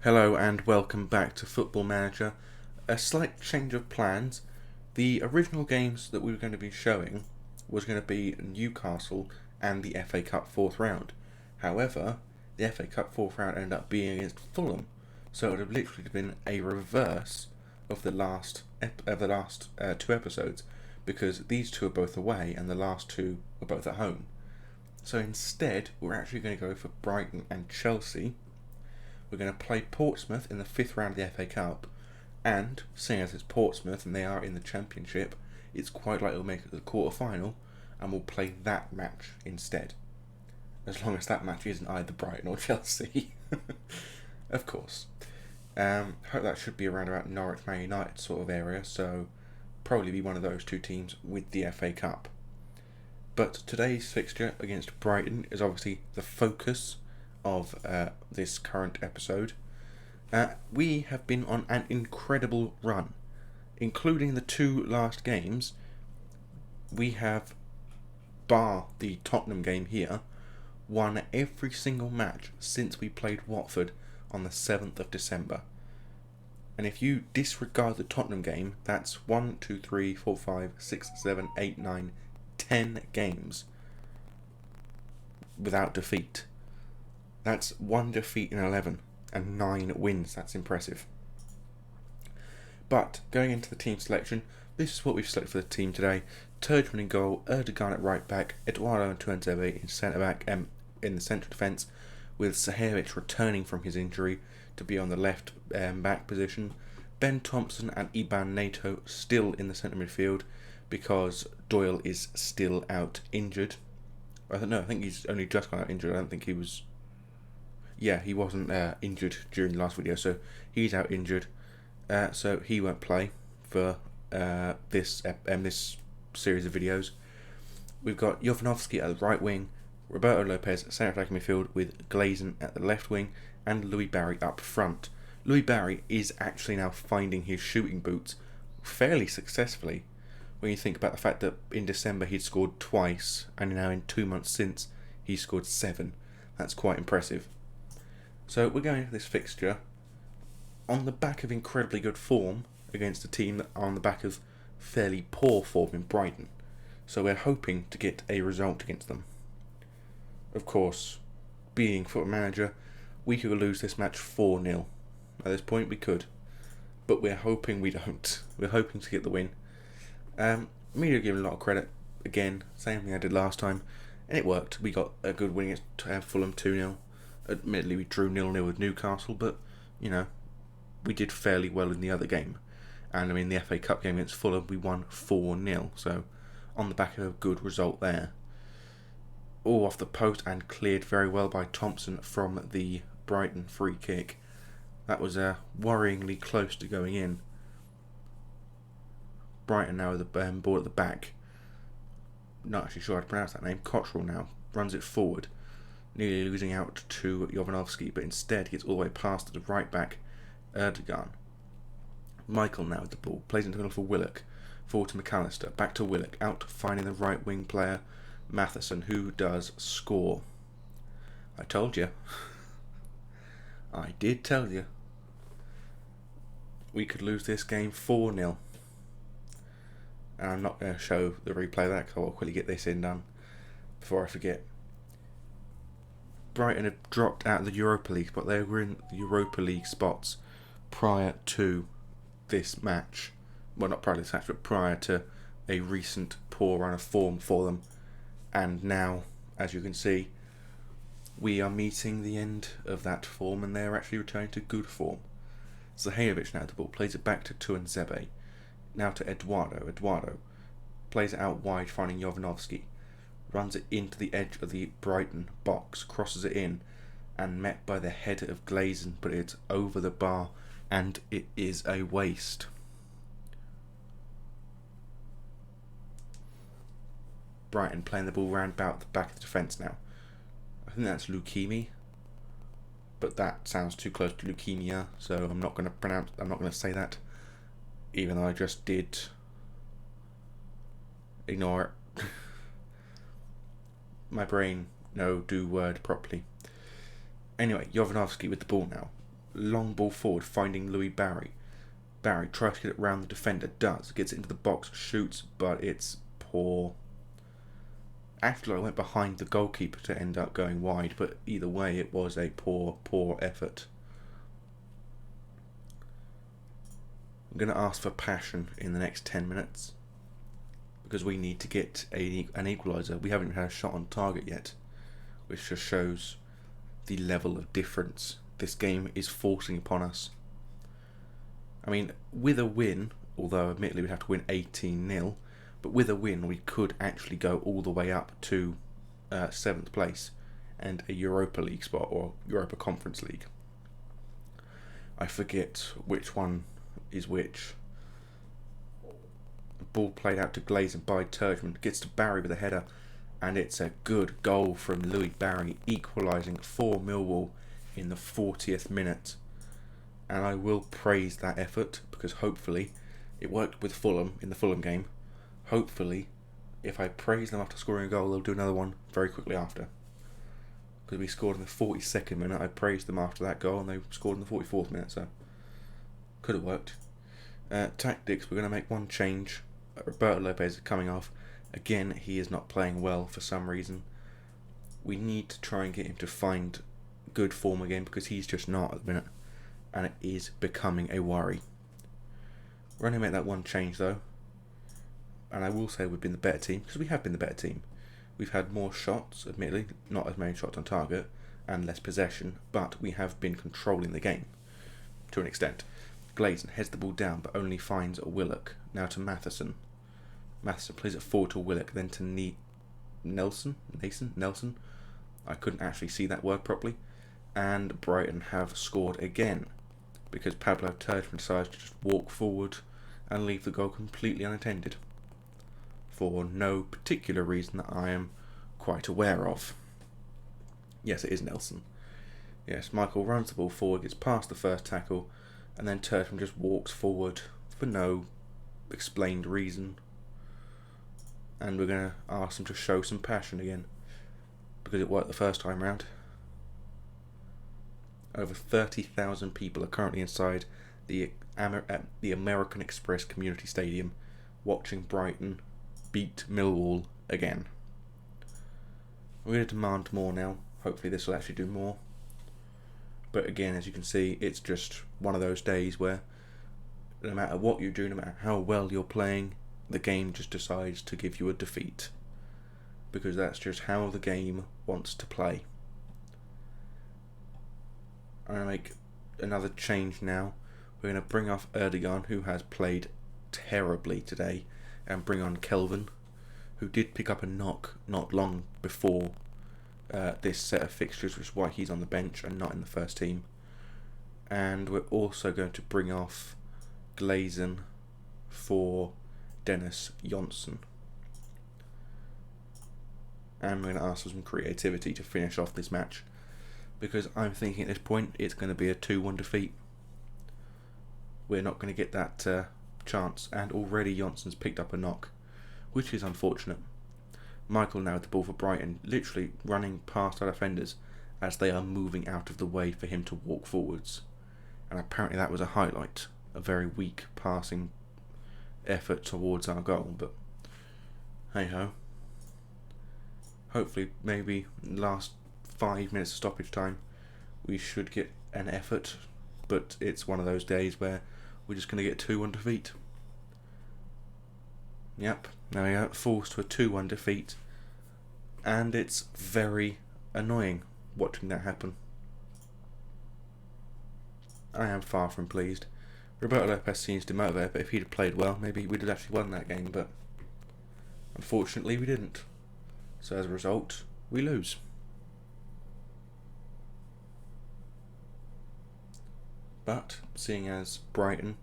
Hello and welcome back to Football Manager. A slight change of plans. The original games that we were going to be showing was going to be Newcastle and the FA Cup fourth round. However, the FA Cup fourth round ended up being against Fulham, so it would have literally been a reverse of the last two episodes, because these two are both away and the last two were both at home. So instead, we're actually going to go for Brighton and Chelsea. We're going to play Portsmouth in the fifth round of the FA Cup, and seeing as it's Portsmouth and they are in the Championship, it's quite likely we'll make it to the quarter final, and we'll play that match instead. As long as that match isn't either Brighton or Chelsea. Of course. Hope that should be around about Norwich Man United sort of area, so probably be one of those two teams with the FA Cup. But today's fixture against Brighton is obviously the focus of this current episode. We have been on an incredible run, including the two last games. We have, bar the Tottenham game here, won every single match since we played Watford on the 7th of December. And if you disregard the Tottenham game, that's 1, 2, 3, 4, 5, 6, 7, 8, 9, 10 games without defeat. That's 1 defeat in 11 and 9 wins. That's impressive. But going into the team selection, this is what we've selected for the team today. Turgeman in goal, Erdogan at right back, Eduardo and Tuanzebe in centre back and in the central defence, with Sahirovic returning from his injury to be on the left back position. Ben Thompson and Iban Nato still in the centre midfield because Doyle is still out injured. I think he's only just gone out injured. I don't think he was... Yeah, he wasn't injured during the last video, so he's out injured. So he won't play for this series of videos. We've got Jovanovski at the right wing, Roberto Lopez centre attacking midfield with Glazen at the left wing, and Louis Barry up front. Louis Barry is actually now finding his shooting boots fairly successfully, when you think about the fact that in December he'd scored twice, and now in 2 months since he scored 7. That's quite impressive. So we're going into this fixture on the back of incredibly good form against a team that are on the back of fairly poor form in Brighton. So we're hoping to get a result against them. Of course, being Football Manager, we could lose this match 4-0. At this point we could. But we're hoping we don't. We're hoping to get the win. Media giving a lot of credit. Again, same thing I did last time. And it worked. We got a good win against Fulham 2-0. Admittedly, we drew 0-0 with Newcastle, but, we did fairly well in the other game. And, the FA Cup game against Fulham, we won 4-0. So, on the back of a good result there. All off the post and cleared very well by Thompson from the Brighton free kick. That was worryingly close to going in. Brighton now with the ball at the back. Not actually sure how to pronounce that name. Cottrell now runs it forward, nearly losing out to Jovanovski, but instead he gets all the way past to the right back, Erdogan. Michael now with the ball, plays into the middle for Willock, forward to McAllister, back to Willock, out finding the right wing player, Matheson, who does score. I told you. I did tell you. We could lose this game 4-0. And I'm not going to show the replay of that because I will quickly get this in done before I forget. Brighton had dropped out of the Europa League, but they were in the Europa League spots prior to this match. Well, not prior to this match, but prior to a recent poor run of form for them. And now, as you can see, we are meeting the end of that form and they're actually returning to good form. Zahajovic now with the ball, plays it back to Tuanzebe. Now to Eduardo. Eduardo plays it out wide, finding Jovanovski. Runs it into the edge of the Brighton box, crosses it in, and met by the header of Glazen, but it's over the bar, and it is a waste. Brighton playing the ball round about the back of the defence now. I think that's leukemia, but that sounds too close to leukemia, so I'm not going to say that, even though I just did. Ignore it. My brain no do word properly. Anyway, Jovanovski with the ball now. long ball forward, finding Louis Barry. Barry tries to get it round the defender, does, gets it into the box, shoots, but it's poor. Actually, I went behind the goalkeeper to end up going wide, but either way, it was a poor effort. I'm going to ask for passion in the next 10 minutes because we need to get an equaliser. We haven't had a shot on target yet, which just shows the level of difference this game is forcing upon us. I mean, with a win, although admittedly we'd have to win 18-0, but with a win we could actually go all the way up to 7th place and a Europa League spot, or Europa Conference League. I forget which one is which. Ball played out to Glazen by Turgeman, gets to Barry with a header, and it's a good goal from Louis Barry, equalising for Millwall in the 40th minute. And I will praise that effort because hopefully it worked with Fulham in the Fulham game. Hopefully, if I praise them after scoring a goal, they'll do another one very quickly after. Because we scored in the 42nd minute, I praised them after that goal, and they scored in the 44th minute, so could have worked. Tactics, we're going to make one change. Roberto Lopez is coming off. Again, he is not playing well for some reason. We need to try and get him to find good form again because he's just not at the minute. And it is becoming a worry. We're only going to make that one change though. And I will say we've been the better team because we have been the better team. We've had more shots, admittedly, not as many shots on target and less possession, but we have been controlling the game to an extent. Glazen heads the ball down but only finds Willock. Now to Matheson. Matheson plays it forward to Willock, then to Nelson. I couldn't actually see that word properly. And Brighton have scored again because Pablo Turgeman decides to just walk forward and leave the goal completely unattended for no particular reason that I am quite aware of. Yes, it is Nelson. Yes, Michael runs the ball forward, gets past the first tackle, and then Turgeman just walks forward for no explained reason. And we're going to ask him to show some passion again because it worked the first time round. Over 30,000 people are currently inside the American Express Community Stadium watching Brighton beat Millwall again. We're going to demand more now. Hopefully this will actually do more. But again, as you can see, it's just one of those days where no matter what you do, no matter how well you're playing, the game just decides to give you a defeat. Because that's just how the game wants to play. I'm going to make another change now. We're going to bring off Erdogan, who has played terribly today, and bring on Kelvin, who did pick up a knock not long before this set of fixtures, which is why he's on the bench and not in the first team. And we're also going to bring off Glazen for Dennis Johnson. And we're going to ask for some creativity to finish off this match, because I'm thinking at this point it's going to be a 2-1 defeat. We're not going to get that chance, and already Johnson's picked up a knock, which is unfortunate. Michael now with the ball for Brighton, literally running past our defenders as they are moving out of the way for him to walk forwards. And apparently that was a highlight, a very weak passing effort towards our goal, but hey ho. Hopefully, maybe last 5 minutes of stoppage time, we should get an effort, but it's one of those days where we're just going to get a 2-1 defeat. Yep, there we go, forced to a 2-1 defeat, and it's very annoying watching that happen. I am far from pleased. Roberto Lopez seems demotivated, but if he'd have played well, maybe we'd have actually won that game, but unfortunately we didn't. So as a result, we lose. But seeing as Brighton,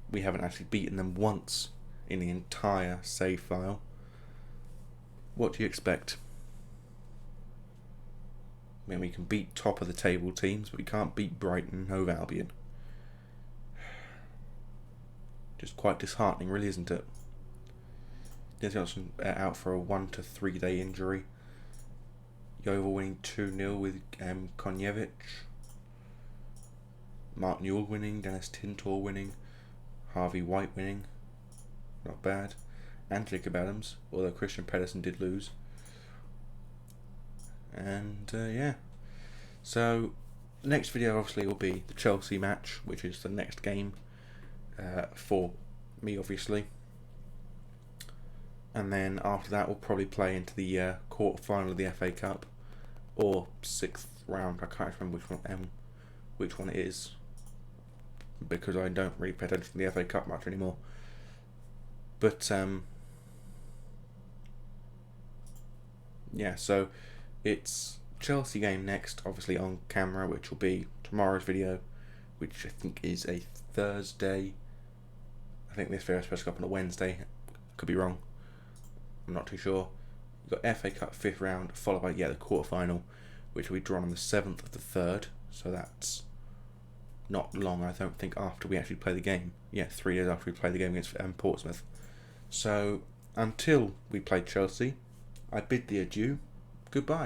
we haven't actually beaten them once in the entire save file, what do you expect? I mean, we can beat top of the table teams, but we can't beat Brighton and Hove Albion. Just quite disheartening, really, isn't it? Dennis Johnson out for a 1 to 3 day injury. Yeovil winning 2-0 with Konjevic. Mark Newell winning, Dennis Tintor winning, Harvey White winning, not bad, and Jacob Adams, although Christian Pedersen did lose. And yeah, so the next video obviously will be the Chelsea match, which is the next game for me obviously. And then after that we'll probably play into the quarter final of the FA Cup, or 6th round. I can't remember which one it is, because I don't really pay attention to the FA Cup much anymore. But yeah, so it's Chelsea game next, obviously on camera, which will be tomorrow's video, which I think is a Thursday. I think this video is supposed to go up on a Wednesday. Could be wrong. I'm not too sure. You've got FA Cup 5th round, followed by the quarter final, which will be drawn on the 7th of the 3rd. So that's not long, I don't think, after we actually play the game. Yeah, 3 days after we play the game against Portsmouth. So until we play Chelsea, I bid thee adieu. Goodbye.